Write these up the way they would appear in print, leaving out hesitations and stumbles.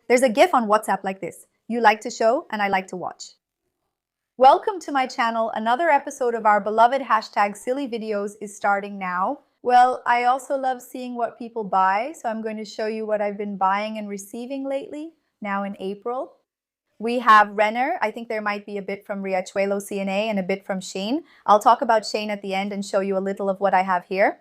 There's a GIF on WhatsApp like this. You like to show and I like to watch. Welcome to my channel. Another episode of our beloved hashtag silly videos is starting now. Well, I also love seeing what people buy, so I'm going to show you what I've been buying and receiving lately, now in April. We have Renner. I think there might be a bit from Riachuelo CNA and a bit from Shein. I'll talk about Shein at the end and show you a little of what I have here.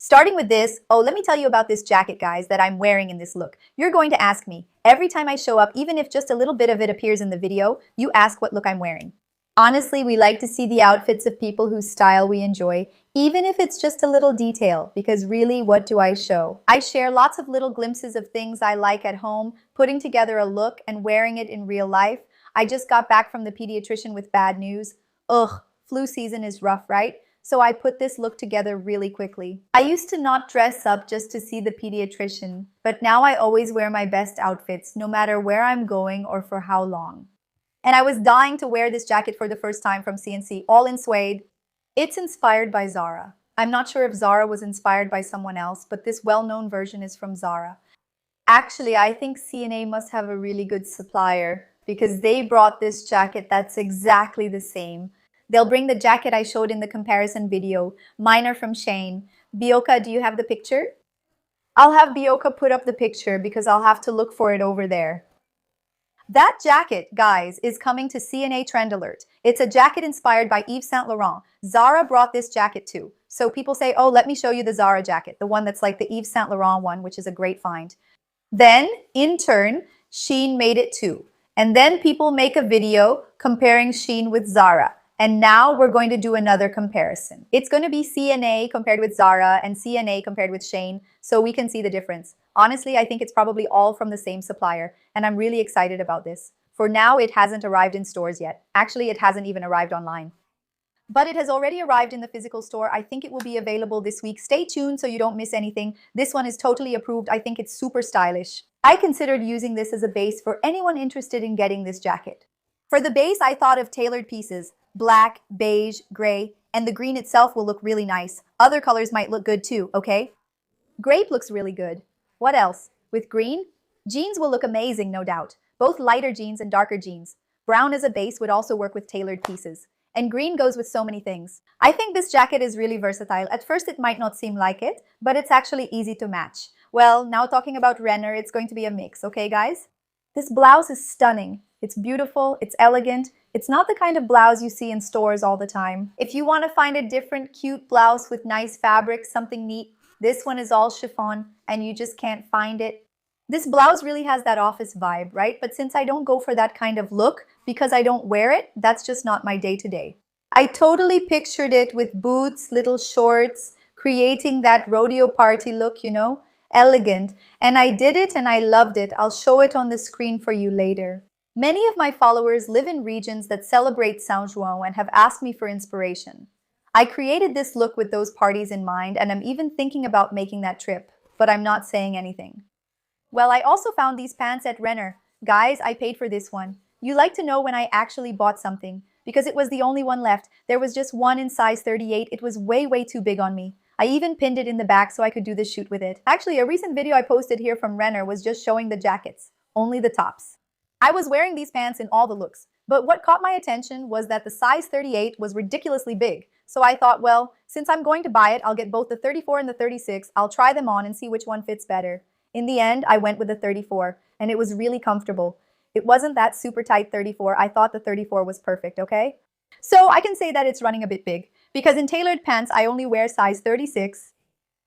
Starting with this, let me tell you about this jacket, guys, that I'm wearing in this look. You're going to ask me, every time I show up, even if just a little bit of it appears in the video, you ask what look I'm wearing. Honestly, we like to see the outfits of people whose style we enjoy, even if it's just a little detail, because really, what do I show? I share lots of little glimpses of things I like at home, putting together a look and wearing it in real life. I just got back from the pediatrician with bad news. Ugh, flu season is rough, right? So I put this look together really quickly. I used to not dress up just to see the pediatrician, but now I always wear my best outfits, no matter where I'm going or for how long. And I was dying to wear this jacket for the first time from CNC, all in suede. It's inspired by Zara. I'm not sure if Zara was inspired by someone else, but this well-known version is from Zara. Actually, I think CNA must have a really good supplier because they brought this jacket that's exactly the same. They'll bring the jacket I showed in the comparison video. Mine are from Shein. Bioka, do you have the picture? I'll have Bioka put up the picture because I'll have to look for it over there. That jacket, guys, is coming to CNA Trend Alert. It's a jacket inspired by Yves Saint Laurent. Zara brought this jacket too. So people say, oh, let me show you the Zara jacket, the one that's like the Yves Saint Laurent one, which is a great find. Then, in turn, Shein made it too. And then people make a video comparing Shein with Zara. And now we're going to do another comparison. It's going to be CNA compared with Zara and CNA compared with Shein, so we can see the difference. Honestly, I think it's probably all from the same supplier, and I'm really excited about this. For now, it hasn't arrived in stores yet. Actually, it hasn't even arrived online. But it has already arrived in the physical store. I think it will be available this week. Stay tuned so you don't miss anything. This one is totally approved. I think it's super stylish. I considered using this as a base for anyone interested in getting this jacket. For the base, I thought of tailored pieces. Black, beige, gray, and the green itself will look really nice. Other colors might look good too, okay? Grape looks really good. What else? With green? Jeans will look amazing, no doubt. Both lighter jeans and darker jeans. Brown as a base would also work with tailored pieces. And green goes with so many things. I think this jacket is really versatile. At first it might not seem like it, but it's actually easy to match. Well, now talking about Renner, it's going to be a mix, okay guys? This blouse is stunning. It's beautiful, it's elegant. It's not the kind of blouse you see in stores all the time. If you want to find a different cute blouse with nice fabric, something neat, this one is all chiffon and you just can't find it. This blouse really has that office vibe, right? But since I don't go for that kind of look because I don't wear it, that's just not my day-to-day. I totally pictured it with boots, little shorts, creating that rodeo party look, you know? Elegant. And I did it and I loved it. I'll show it on the screen for you later. Many of my followers live in regions that celebrate Saint João and have asked me for inspiration. I created this look with those parties in mind, and I'm even thinking about making that trip, but I'm not saying anything. Well, I also found these pants at Renner. Guys, I paid for this one. You like to know when I actually bought something, because it was the only one left. There was just one in size 38. It was way too big on me. I even pinned it in the back so I could do the shoot with it. Actually, a recent video I posted here from Renner was just showing the jackets, only the tops. I was wearing these pants in all the looks, but what caught my attention was that the size 38 was ridiculously big. So I thought, well, since I'm going to buy it, I'll get both the 34 and the 36. I'll try them on and see which one fits better. In the end, I went with the 34, and it was really comfortable. It wasn't that super tight 34. I thought the 34 was perfect, okay? So I can say that it's running a bit big, because in tailored pants, I only wear size 36,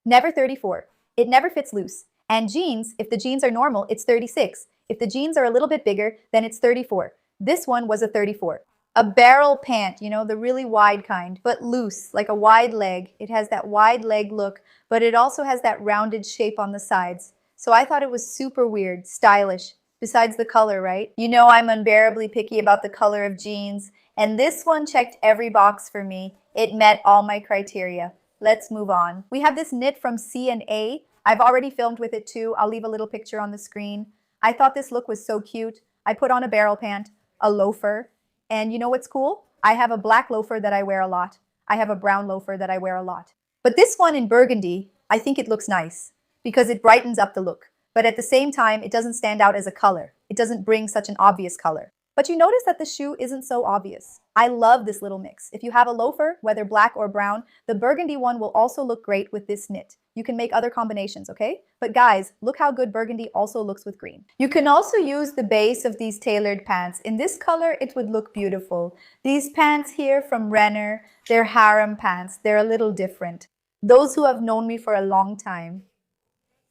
never 34. It never fits loose. And jeans, if the jeans are normal, it's 36. If the jeans are a little bit bigger, then it's 34. This one was a 34. A barrel pant, you know, the really wide kind, but loose, like a wide leg. It has that wide leg look, but it also has that rounded shape on the sides. So I thought it was super weird, stylish, besides the color, right? You know I'm unbearably picky about the color of jeans, and this one checked every box for me. It met all my criteria. Let's move on. We have this knit from C&A. I've already filmed with it too. I'll leave a little picture on the screen. I thought this look was so cute. I put on a barrel pant, a loafer, and you know what's cool? I have a black loafer that I wear a lot. I have a brown loafer that I wear a lot. But this one in burgundy, I think it looks nice because it brightens up the look. but at the same time, it doesn't stand out as a color. It doesn't bring such an obvious color. But you notice that the shoe isn't so obvious. I love this little mix. If you have a loafer, whether black or brown, the burgundy one will also look great with this knit. You can make other combinations, okay? But guys, look how good burgundy also looks with green. You can also use the base of these tailored pants. In this color, it would look beautiful. These pants here from Renner, they're harem pants. They're a little different. Those who have known me for a long time,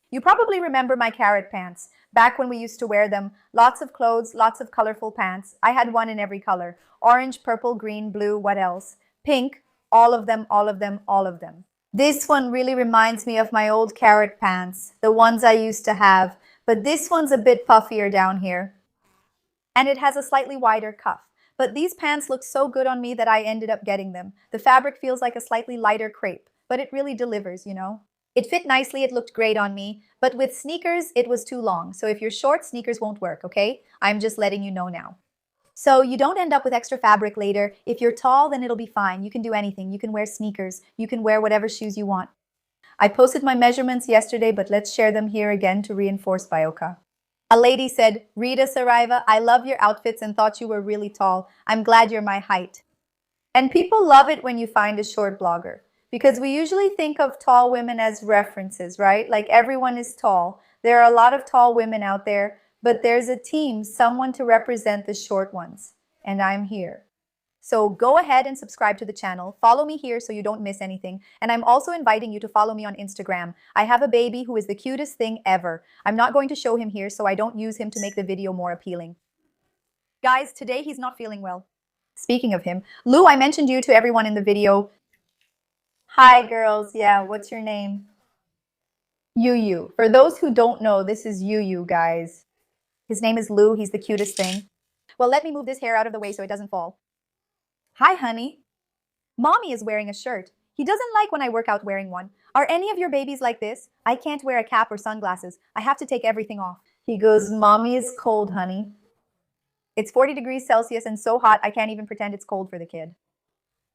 you probably remember my carrot pants. Back when we used to wear them, lots of clothes, lots of colorful pants. I had one in every color. Orange, purple, green, blue, what else? Pink, all of them, all of them, all of them. This one really reminds me of my old carrot pants, the ones I used to have, but this one's a bit puffier down here. And it has a slightly wider cuff. But these pants look so good on me that I ended up getting them. The fabric feels like a slightly lighter crepe, but it really delivers, you know? It fit nicely, it looked great on me, but with sneakers, it was too long. So if you're short, sneakers won't work, okay? I'm just letting you know now. So you don't end up with extra fabric later. If you're tall, then it'll be fine. You can do anything. You can wear sneakers. You can wear whatever shoes you want. I posted my measurements yesterday, but let's share them here again to reinforce Bayoka. A lady said, Rita Saraiva, I love your outfits and thought you were really tall. I'm glad you're my height. And people love it when you find a short blogger. Because we usually think of tall women as references, right? Like everyone is tall. There are a lot of tall women out there, but there's a team, someone to represent the short ones. And I'm here. So go ahead and subscribe to the channel. Follow me here so you don't miss anything. And I'm also inviting you to follow me on Instagram. I have a baby who is the cutest thing ever. I'm not going to show him here, so I don't use him to make the video more appealing. Guys, today he's not feeling well. Speaking of him, Lou, I mentioned you to everyone in the video. Hi, girls. Yeah, what's your name? Yu. For those who don't know, this is Yu, guys. His name is Lou. He's the cutest thing. Well, let me move this hair out of the way so it doesn't fall. Hi, honey. Mommy is wearing a shirt. He doesn't like when I work out wearing one. Are any of your babies like this? I can't wear a cap or sunglasses. I have to take everything off. He goes, Mommy is cold, honey. It's 40 degrees Celsius and so hot I can't even pretend it's cold for the kid.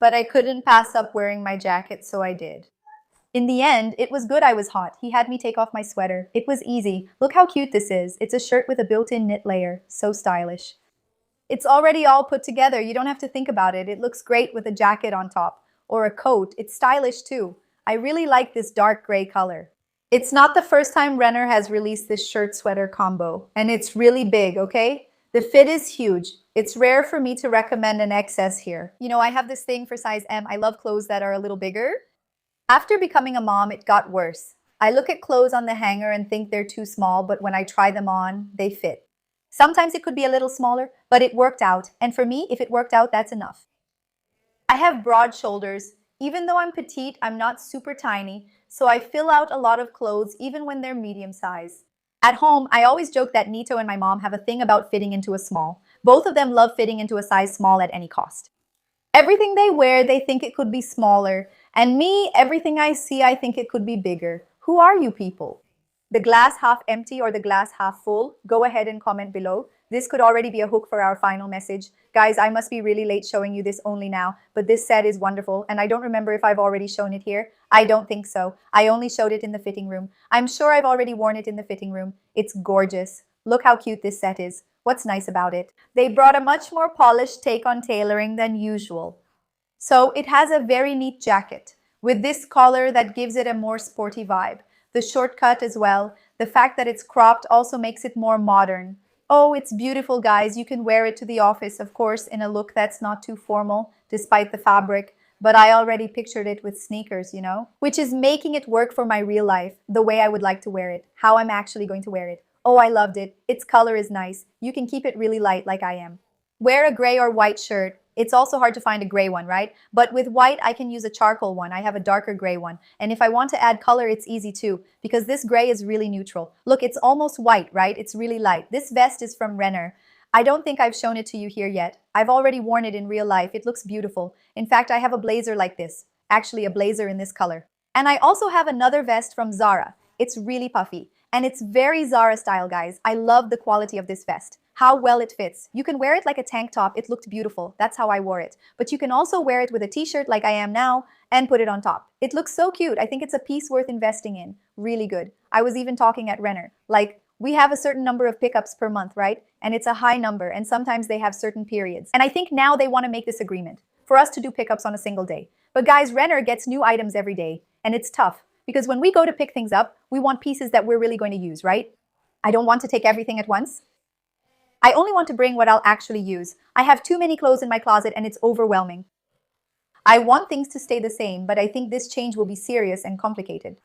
But I couldn't pass up wearing my jacket, so I did. In the end, it was good I was hot. He had me take off my sweater. It was easy. Look how cute this is. It's a shirt with a built-in knit layer. So stylish. It's already all put together. You don't have to think about it. It looks great with a jacket on top. Or a coat. It's stylish too. I really like this dark gray color. It's not the first time Renner has released this shirt-sweater combo. And it's really big, okay? The fit is huge. It's rare for me to recommend an XS here. You know, I have this thing for size M. I love clothes that are a little bigger. After becoming a mom, it got worse. I look at clothes on the hanger and think they're too small, but when I try them on, they fit. Sometimes it could be a little smaller, but it worked out. And for me, if it worked out, that's enough. I have broad shoulders. Even though I'm petite, I'm not super tiny, so I fill out a lot of clothes even when they're medium size. At home, I always joke that Nito and my mom have a thing about fitting into a small. Both of them love fitting into a size small at any cost. Everything they wear, they think it could be smaller. And me, everything I see, I think it could be bigger. Who are you people? The glass half empty or the glass half full? Go ahead and comment below. This could already be a hook for our final message. Guys, I must be really late showing you this only now, but this set is wonderful, and I don't remember if I've already shown it here. I don't think so. I only showed it in the fitting room. I'm sure I've already worn it in the fitting room. It's gorgeous. Look how cute this set is. What's nice about it? They brought a much more polished take on tailoring than usual. So it has a very neat jacket with this collar that gives it a more sporty vibe. The short cut as well. The fact that it's cropped also makes it more modern. Oh, it's beautiful, guys. You can wear it to the office, of course, in a look that's not too formal, despite the fabric. But I already pictured it with sneakers, you know? Which is making it work for my real life, the way I would like to wear it, how I'm actually going to wear it. Oh, I loved it. Its color is nice. You can keep it really light like I am. Wear a gray or white shirt. It's also hard to find a gray one, right? But with white, I can use a charcoal one. I have a darker gray one. And if I want to add color, it's easy too, because this gray is really neutral. Look, it's almost white, right? It's really light. This vest is from Renner. I don't think I've shown it to you here yet. I've already worn it in real life. It looks beautiful. In fact, I have a blazer like this. Actually, a blazer in this color. And I also have another vest from Zara. It's really puffy. And it's very Zara style, guys. I love the quality of this vest. How well it fits. You can wear it like a tank top. It looked beautiful. That's how I wore it. But you can also wear it with a t-shirt like I am now and put it on top. It looks so cute. I think it's a piece worth investing in. Really good. I was even talking at Renner. Like, we have a certain number of pickups per month, right? And it's a high number, and sometimes they have certain periods. And I think now they want to make this agreement for us to do pickups on a single day. But guys, Renner gets new items every day, and it's tough because when we go to pick things up, we want pieces that we're really going to use, right? I don't want to take everything at once. I only want to bring what I'll actually use. I have too many clothes in my closet and it's overwhelming. I want things to stay the same, but I think this change will be serious and complicated.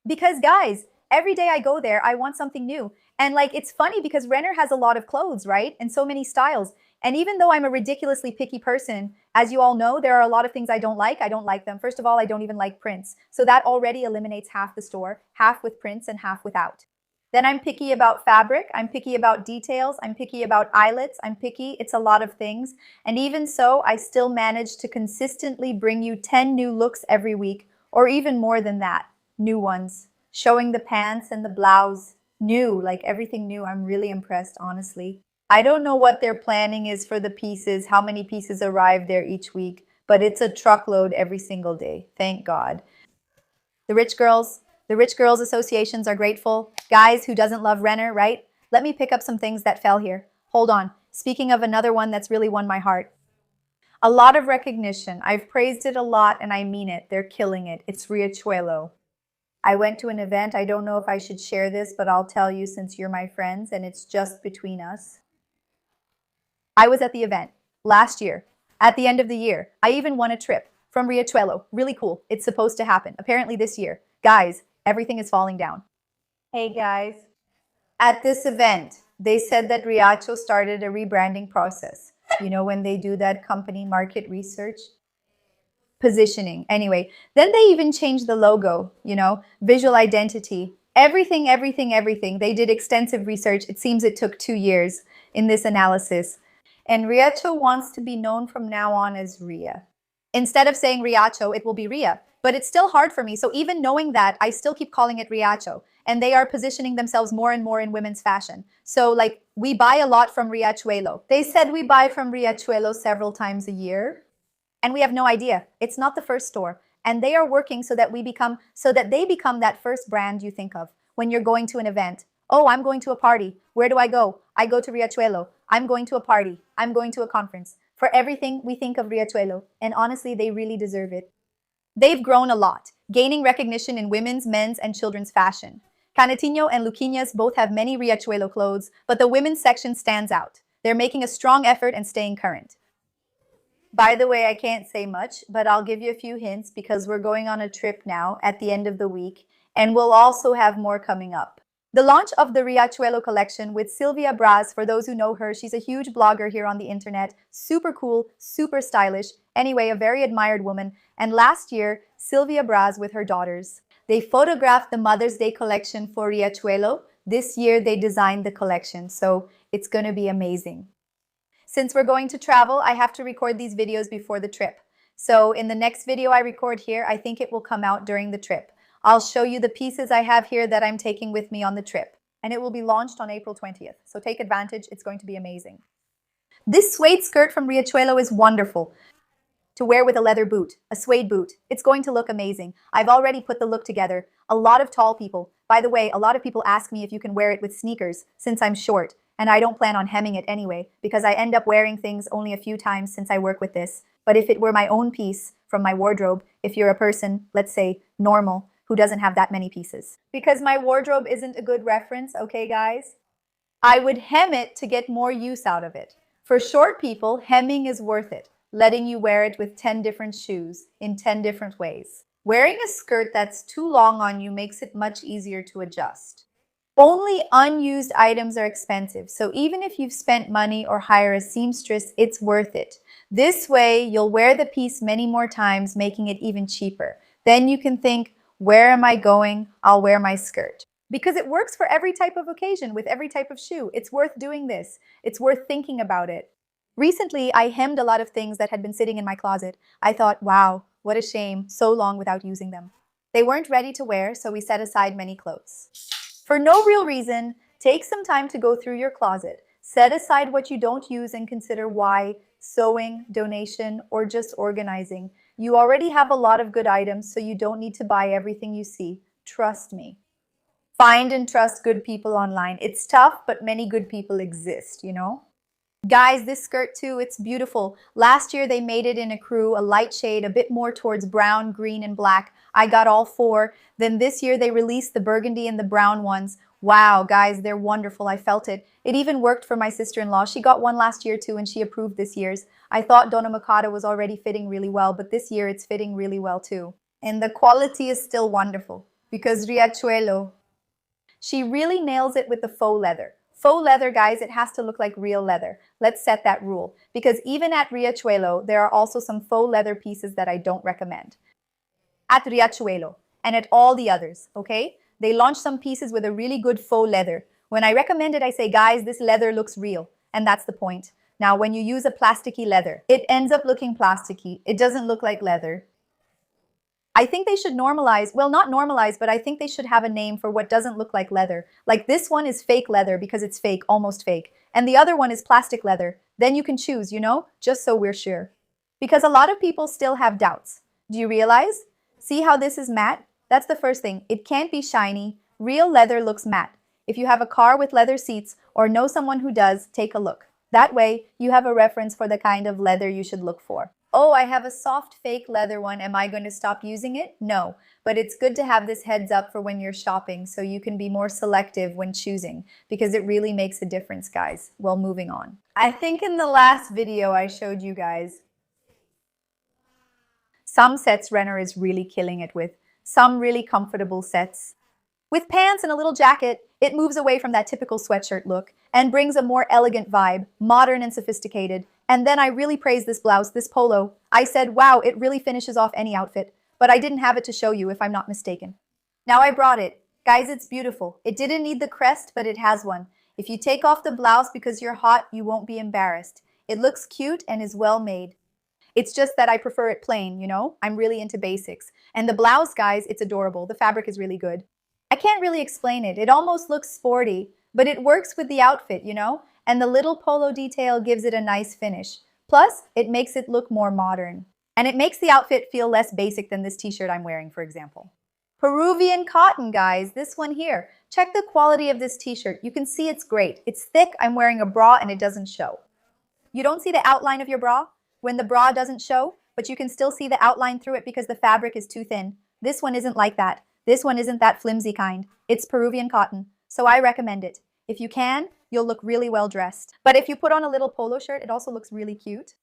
Because guys, every day I go there, I want something new. And like, it's funny because Renner has a lot of clothes, right? And so many styles. And even though I'm a ridiculously picky person, as you all know, there are a lot of things I don't like. I don't like them. First of all, I don't even like prints. So that already eliminates half the store, half with prints and half without. Then I'm picky about fabric, I'm picky about details, I'm picky about eyelets, I'm picky, it's a lot of things. And even so, I still manage to consistently bring you 10 new looks every week, or even more than that, new ones. Showing the pants and the blouse, new, like everything new. I'm really impressed, honestly. I don't know what their planning is for the pieces, how many pieces arrive there each week, but it's a truckload every single day, thank God. The rich girls, the rich girls associations are grateful. Guys, who doesn't love Renner, right? Let me pick up some things that fell here. Hold on. Speaking of another one that's really won my heart. A lot of recognition. I've praised it a lot and I mean it. They're killing it. It's Riachuelo. I went to an event. I don't know if I should share this, but I'll tell you since you're my friends and it's just between us. I was at the event last year, at the end of the year. I even won a trip from Riachuelo. Really cool. It's supposed to happen, apparently this year. Guys, everything is falling down. Hey guys. At this event, they said that Riachuelo started a rebranding process. You know, when they do that company market research? Positioning. Anyway, then they even changed the logo, you know, visual identity. Everything, everything, everything. They did extensive research. It seems it took 2 years in this analysis. And Riachuelo wants to be known from now on as Ria. Instead of saying Riachuelo, it will be Ria. But it's still hard for me. So even knowing that, I still keep calling it Riachuelo. And they are positioning themselves more and more in women's fashion. So like, we buy a lot from Riachuelo. They said we buy from Riachuelo several times a year. And we have no idea. It's not the first store. And they are working so that they become that first brand you think of when you're going to an event. Oh, I'm going to a party. Where do I go? I go to Riachuelo. I'm going to a party. I'm going to a conference. For everything, we think of Riachuelo. And honestly, they really deserve it. They've grown a lot, gaining recognition in women's, men's, and children's fashion. Canetino and Luquinhas both have many Riachuelo clothes, but the women's section stands out. They're making a strong effort and staying current. By the way, I can't say much, but I'll give you a few hints because we're going on a trip now at the end of the week, and we'll also have more coming up. The launch of the Riachuelo collection with Sylvia Braz, for those who know her, she's a huge blogger here on the internet, super cool, super stylish, anyway, a very admired woman. And last year, Sylvia Braz with her daughters. They photographed the Mother's Day collection for Riachuelo. This year, they designed the collection, so it's going to be amazing. Since we're going to travel, I have to record these videos before the trip. So in the next video I record here, I think it will come out during the trip. I'll show you the pieces I have here that I'm taking with me on the trip. And it will be launched on April 20th. So take advantage, it's going to be amazing. This suede skirt from Riachuelo is wonderful to wear with a leather boot, a suede boot. It's going to look amazing. I've already put the look together. A lot of tall people. By the way, a lot of people ask me if you can wear it with sneakers since I'm short. And I don't plan on hemming it anyway because I end up wearing things only a few times since I work with this. But if it were my own piece from my wardrobe, if you're a person, let's say, normal, who doesn't have that many pieces. Because my wardrobe isn't a good reference, okay guys? I would hem it to get more use out of it. For short people, hemming is worth it, letting you wear it with 10 different shoes in 10 different ways. Wearing a skirt that's too long on you makes it much easier to adjust. Only unused items are expensive, so even if you've spent money or hire a seamstress, it's worth it. This way, you'll wear the piece many more times, making it even cheaper. Then you can think, where am I going? I'll wear my skirt. Because it works for every type of occasion, with every type of shoe. It's worth doing this. It's worth thinking about it. Recently, I hemmed a lot of things that had been sitting in my closet. I thought, wow, what a shame, so long without using them. They weren't ready to wear, so we set aside many clothes. For no real reason, take some time to go through your closet. Set aside what you don't use and consider why: sewing, donation, or just organizing. You already have a lot of good items, so you don't need to buy everything you see. Trust me. Find and trust good people online. It's tough, but many good people exist, you know? Guys, this skirt too, it's beautiful. Last year they made it in a crew, a light shade, a bit more towards brown, green, and black. I got all four. Then this year they released the burgundy and the brown ones. Wow, guys, they're wonderful. I felt it. It even worked for my sister-in-law. She got one last year too, and she approved this year's. I thought Donna Makata was already fitting really well, but this year it's fitting really well too. And the quality is still wonderful because Riachuelo, she really nails it with the faux leather. Faux leather, guys, it has to look like real leather. Let's set that rule, because even at Riachuelo, there are also some faux leather pieces that I don't recommend. At Riachuelo and at all the others, okay? They launched some pieces with a really good faux leather. When I recommend it, I say, guys, this leather looks real, and that's the point. Now, when you use a plasticky leather, it ends up looking plasticky. It doesn't look like leather. I think they should normalize, well, not normalize, but I think they should have a name for what doesn't look like leather. Like this one is fake leather because it's fake, almost fake. And the other one is plastic leather. Then you can choose, you know, just so we're sure. Because a lot of people still have doubts. Do you realize? See how this is matte? That's the first thing. It can't be shiny. Real leather looks matte. If you have a car with leather seats or know someone who does, take a look. That way, you have a reference for the kind of leather you should look for. Oh, I have a soft fake leather one. Am I going to stop using it? No, but it's good to have this heads up for when you're shopping so you can be more selective when choosing, because it really makes a difference, guys. Well, moving on. I think in the last video I showed you guys some sets Renner is really killing it with. Some really comfortable sets. With pants and a little jacket, it moves away from that typical sweatshirt look and brings a more elegant vibe, modern and sophisticated. And then I really praise this blouse, this polo. I said, wow, it really finishes off any outfit. But I didn't have it to show you if I'm not mistaken. Now I brought it. Guys, it's beautiful. It didn't need the crest, but it has one. If you take off the blouse because you're hot, you won't be embarrassed. It looks cute and is well made. It's just that I prefer it plain, you know? I'm really into basics. And the blouse, guys, it's adorable. The fabric is really good. I can't really explain it. It almost looks sporty, but it works with the outfit, you know? And the little polo detail gives it a nice finish. Plus, it makes it look more modern. And it makes the outfit feel less basic than this t-shirt I'm wearing, for example. Peruvian cotton, guys, this one here. Check the quality of this t-shirt. You can see it's great. It's thick, I'm wearing a bra, and it doesn't show. You don't see the outline of your bra when the bra doesn't show, but you can still see the outline through it because the fabric is too thin. This one isn't like that. This one isn't that flimsy kind. It's Peruvian cotton, so I recommend it. If you can, you'll look really well dressed. But if you put on a little polo shirt, it also looks really cute.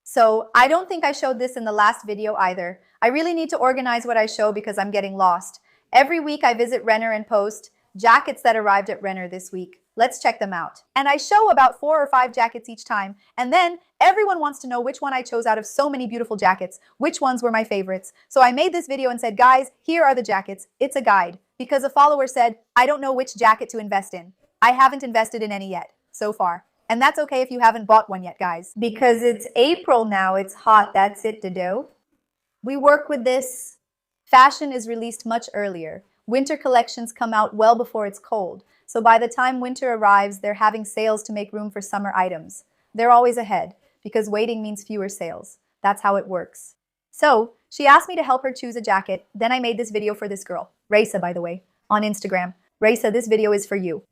So I don't think I showed this in the last video either. I really need to organize what I show because I'm getting lost. Every week I visit Renner and post jackets that arrived at Renner this week. Let's check them out. And I show about 4 or 5 jackets each time. And then everyone wants to know which one I chose out of so many beautiful jackets, which ones were my favorites. So I made this video and said, guys, here are the jackets. It's a guide. Because a follower said, I don't know which jacket to invest in. I haven't invested in any yet, so far. And that's okay if you haven't bought one yet, guys. Because it's April now, it's hot, that's it to do. We work with this. Fashion is released much earlier. Winter collections come out well before it's cold. So by the time winter arrives, they're having sales to make room for summer items. They're always ahead, because waiting means fewer sales. That's how it works. So, she asked me to help her choose a jacket. Then I made this video for this girl, Raisa, by the way, on Instagram. Raisa, this video is for you.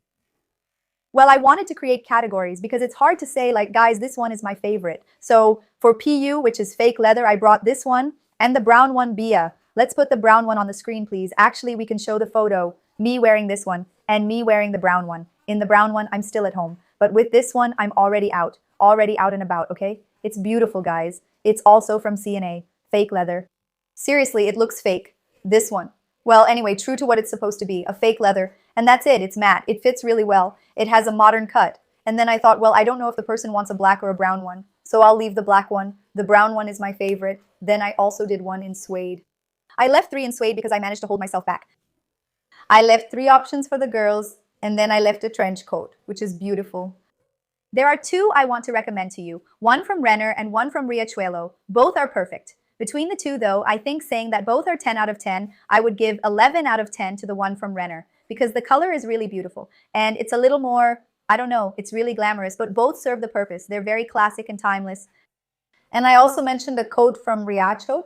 Well, I wanted to create categories because it's hard to say, like, guys, this one is my favorite. So for PU, which is fake leather, I brought this one and the brown one, Bia. Let's put the brown one on the screen, please. Actually, we can show the photo, me wearing this one and me wearing the brown one. In the brown one, I'm still at home. But with this one, I'm already out and about, okay? It's beautiful, guys. It's also from C&A, fake leather. Seriously, it looks fake. This one. Well, anyway, true to what it's supposed to be, a fake leather. And that's it, it's matte. It fits really well. It has a modern cut. And then I thought, well, I don't know if the person wants a black or a brown one, so I'll leave the black one. The brown one is my favorite. Then I also did one in suede. I left 3 in suede because I managed to hold myself back. I left 3 options for the girls, and then I left a trench coat, which is beautiful. There are 2 I want to recommend to you, one from Renner and one from Riachuelo. Both are perfect. Between the 2, though, I think saying that both are 10 out of 10, I would give 11 out of 10 to the one from Renner, because the color is really beautiful and it's a little more, I don't know, it's really glamorous, but both serve the purpose. They're very classic and timeless. And I also mentioned a coat from Riachuelo.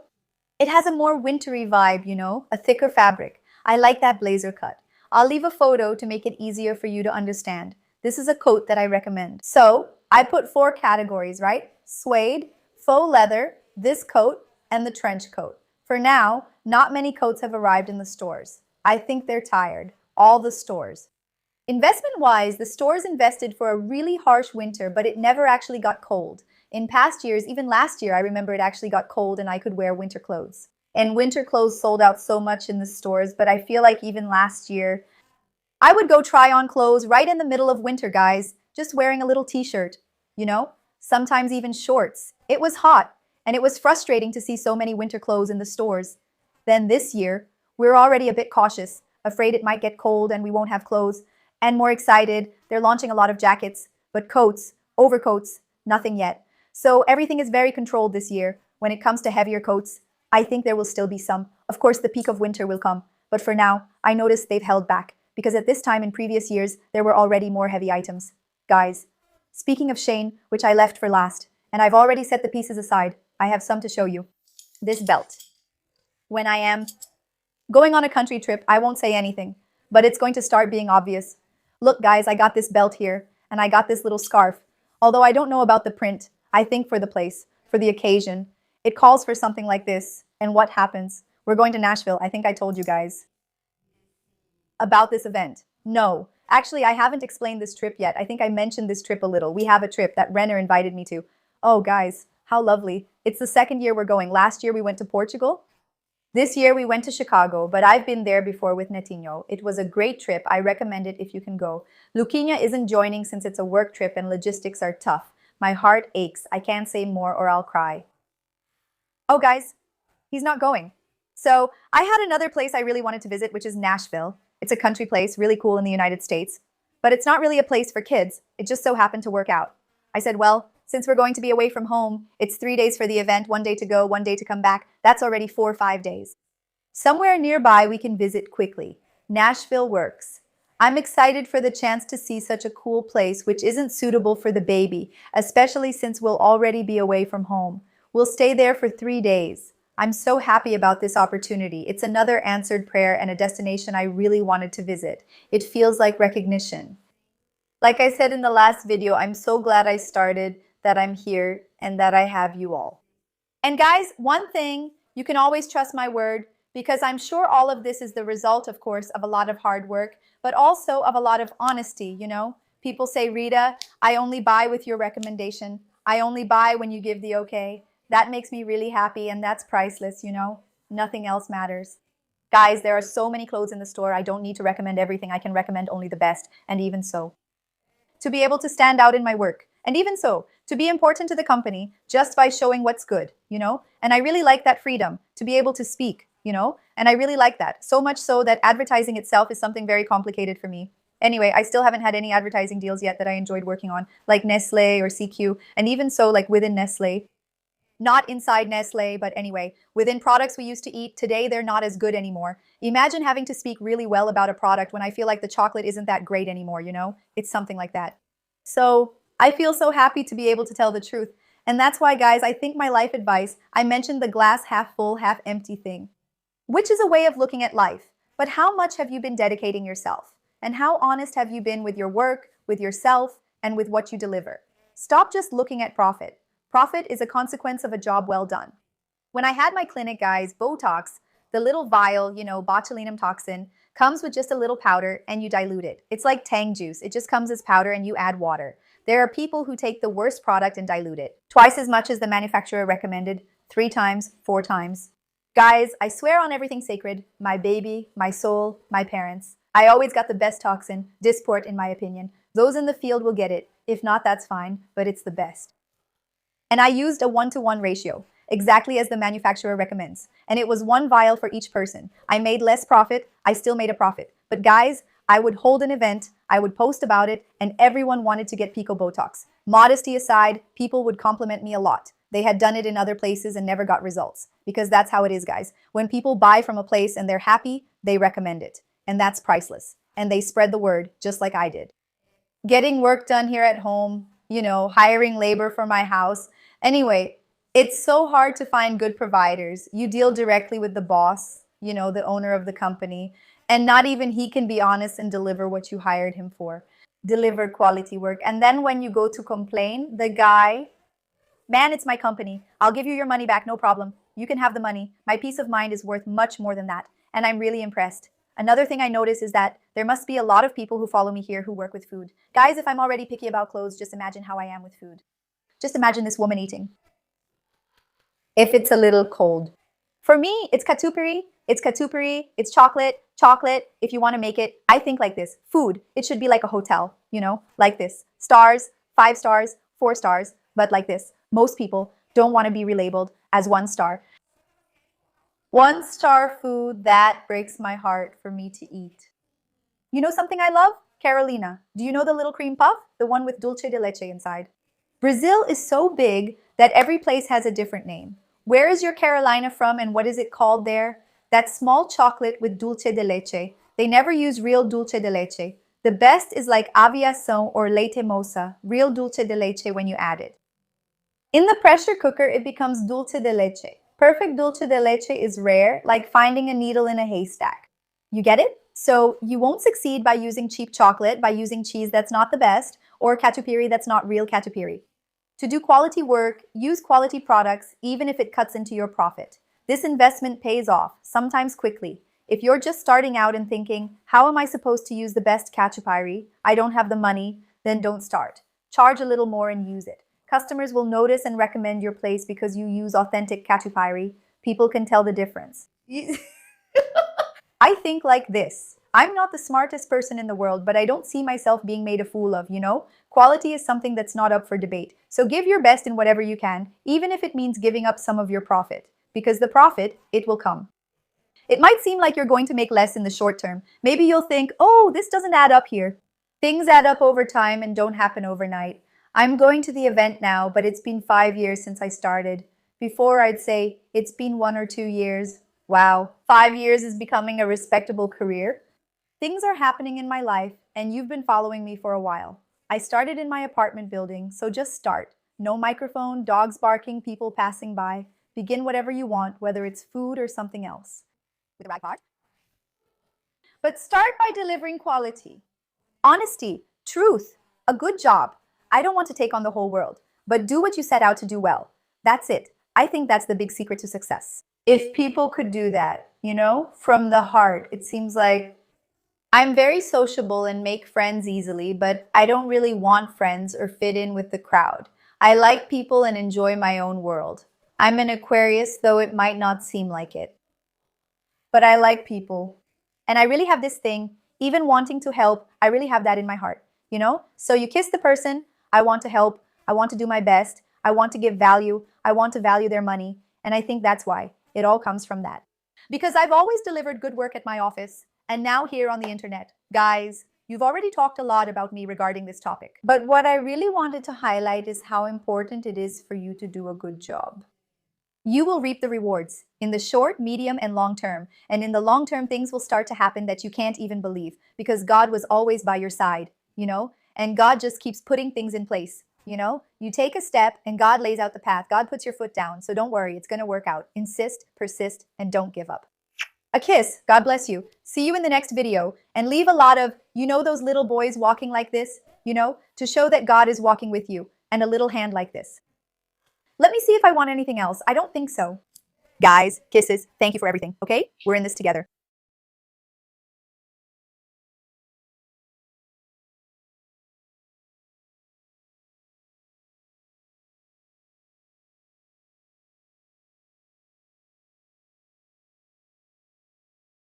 It has a more wintry vibe, a thicker fabric. I like that blazer cut. I'll leave a photo to make it easier for you to understand. This is a coat that I recommend. So I put 4 categories, right? Suede, faux leather, this coat, and the trench coat. For now, not many coats have arrived in the stores. I think they're tired. All the stores. Investment-wise, the stores invested for a really harsh winter, but it never actually got cold. In past years, even last year, I remember it actually got cold and I could wear winter clothes. And winter clothes sold out so much in the stores, but I feel like even last year, I would go try on clothes right in the middle of winter, guys, just wearing a little t-shirt, sometimes even shorts. It was hot, and it was frustrating to see so many winter clothes in the stores. Then this year, we're already a bit cautious, afraid it might get cold and we won't have clothes, and more excited. They're launching a lot of jackets, but coats, overcoats, nothing yet. So everything is very controlled this year. When it comes to heavier coats, I think there will still be some. Of course, the peak of winter will come. But for now, I noticed they've held back, because at this time in previous years, there were already more heavy items. Guys, speaking of Shein, which I left for last, and I've already set the pieces aside, I have some to show you. This belt. When I am going on a country trip, I won't say anything, but it's going to start being obvious. Look, guys, I got this belt here, and I got this little scarf. Although I don't know about the print, I think for the place, for the occasion, it calls for something like this. And what happens? We're going to Nashville. I think I told you guys about this event. No, actually, I haven't explained this trip yet. I think I mentioned this trip a little. We have a trip that Renner invited me to. Oh, guys, how lovely. It's the 2nd year we're going. Last year we went to Portugal. This year we went to Chicago, but I've been there before with Netinho. It was a great trip. I recommend it if you can go. Luquinha isn't joining since it's a work trip and logistics are tough. My heart aches. I can't say more or I'll cry. Oh, guys, he's not going. So I had another place I really wanted to visit, which is Nashville. It's a country place, really cool in the United States. But it's not really a place for kids. It just so happened to work out. I said, well, since we're going to be away from home, it's 3 days for the event, 1 day to go, 1 day to come back. That's already 4 or 5 days. Somewhere nearby we can visit quickly. Nashville works. I'm excited for the chance to see such a cool place which isn't suitable for the baby, especially since we'll already be away from home. We'll stay there for 3 days. I'm so happy about this opportunity. It's another answered prayer and a destination I really wanted to visit. It feels like recognition. Like I said in the last video, I'm so glad I started, that I'm here, and that I have you all. And guys, one thing, you can always trust my word, because I'm sure all of this is the result, of course, of a lot of hard work, but also of a lot of honesty, People say, Rita, I only buy with your recommendation. I only buy when you give the okay. That makes me really happy, and that's priceless, Nothing else matters. Guys, there are so many clothes in the store. I don't need to recommend everything. I can recommend only the best, and even so. To be able to stand out in my work, and even so, to be important to the company just by showing what's good, And I really like that freedom to be able to speak, And I really like that. So much so that advertising itself is something very complicated for me. Anyway, I still haven't had any advertising deals yet that I enjoyed working on, like Nestle or CQ, and even so, like within Nestle. Not inside Nestle, but anyway, within products we used to eat, today they're not as good anymore. Imagine having to speak really well about a product when I feel like the chocolate isn't that great anymore, It's something like that. So I feel so happy to be able to tell the truth. And that's why, guys, I think my life advice, I mentioned the glass half full, half empty thing, which is a way of looking at life. But how much have you been dedicating yourself? And how honest have you been with your work, with yourself, and with what you deliver? Stop just looking at profit. Profit is a consequence of a job well done. When I had my clinic, guys, Botox, the little vial, botulinum toxin, comes with just a little powder and you dilute it. It's like Tang juice. It just comes as powder and you add water. There are people who take the worst product and dilute it. Twice as much as the manufacturer recommended, 3 times, 4 times. Guys, I swear on everything sacred, my baby, my soul, my parents. I always got the best toxin, Dysport in my opinion. Those in the field will get it. If not, that's fine, but it's the best. And I used a 1-to-1 ratio, exactly as the manufacturer recommends. And it was 1 vial for each person. I made less profit, I still made a profit. But guys, I would hold an event, I would post about it, and everyone wanted to get Pico Botox. Modesty aside, people would compliment me a lot. They had done it in other places and never got results. Because that's how it is, guys. When people buy from a place and they're happy, they recommend it. And that's priceless. and they spread the word just like I did. Getting work done here at home, hiring labor for my house. Anyway, it's so hard to find good providers. You deal directly with the boss, the owner of the company, and not even he can be honest and deliver what you hired him for. Deliver quality work. And then when you go to complain, the guy, man, it's my company. I'll give you your money back, no problem. You can have the money. My peace of mind is worth much more than that. And I'm really impressed. Another thing I notice is that there must be a lot of people who follow me here who work with food. Guys, if I'm already picky about clothes, just imagine how I am with food. Just imagine this woman eating. If it's a little cold. For me, it's catupiry, it's chocolate. If you want to make it, I think like this. Food, it should be like a hotel, like this. Stars, 5 stars, 4 stars, but like this. Most people don't want to be relabeled as 1 star. 1-star food, that breaks my heart for me to eat. You know something I love? Carolina. Do you know the little cream puff? The one with dulce de leche inside. Brazil is so big that every place has a different name. Where is your Carolina from and what is it called there? That small chocolate with dulce de leche. They never use real dulce de leche. The best is like aviação or leite moça, real dulce de leche when you add it. In the pressure cooker, it becomes dulce de leche. Perfect dulce de leche is rare, like finding a needle in a haystack. You get it? So you won't succeed by using cheap chocolate, by using cheese that's not the best, or catupiry that's not real catupiry. To do quality work, use quality products, even if it cuts into your profit. This investment pays off, sometimes quickly. If you're just starting out and thinking, how am I supposed to use the best catupiry? I don't have the money, then don't start. Charge a little more and use it. Customers will notice and recommend your place because you use authentic catupiry. People can tell the difference. I think like this. I'm not the smartest person in the world, but I don't see myself being made a fool of, Quality is something that's not up for debate. So give your best in whatever you can, even if it means giving up some of your profit. Because the profit, it will come. It might seem like you're going to make less in the short term. Maybe you'll think, oh, this doesn't add up here. Things add up over time and don't happen overnight. I'm going to the event now, but it's been 5 years since I started. Before, I'd say it's been 1 or 2 years. Wow, 5 years is becoming a respectable career. Things are happening in my life, and you've been following me for a while. I started in my apartment building, so just start. No microphone, dogs barking, people passing by. Begin whatever you want, whether it's food or something else. With the right part. But start by delivering quality. Honesty, truth, a good job. I don't want to take on the whole world, but do what you set out to do well. That's it. I think that's the big secret to success. If people could do that, from the heart, it seems like I'm very sociable and make friends easily, but I don't really want friends or fit in with the crowd. I like people and enjoy my own world. I'm an Aquarius, though it might not seem like it. But I like people. And I really have this thing, even wanting to help, I really have that in my heart, So you kiss the person, I want to help, I want to do my best, I want to give value, I want to value their money, and I think that's why. It all comes from that. Because I've always delivered good work at my office, and now here on the internet. Guys, you've already talked a lot about me regarding this topic. But what I really wanted to highlight is how important it is for you to do a good job. You will reap the rewards in the short, medium, and long term. And in the long term, things will start to happen that you can't even believe because God was always by your side, and God just keeps putting things in place. You take a step and God lays out the path. God puts your foot down. So don't worry, it's going to work out. Insist, persist, and don't give up. A kiss. God bless you. See you in the next video. And leave a lot of, those little boys walking like this, to show that God is walking with you. And a little hand like this. Let me see if I want anything else. I don't think so. Guys, kisses. Thank you for everything. Okay? We're in this together.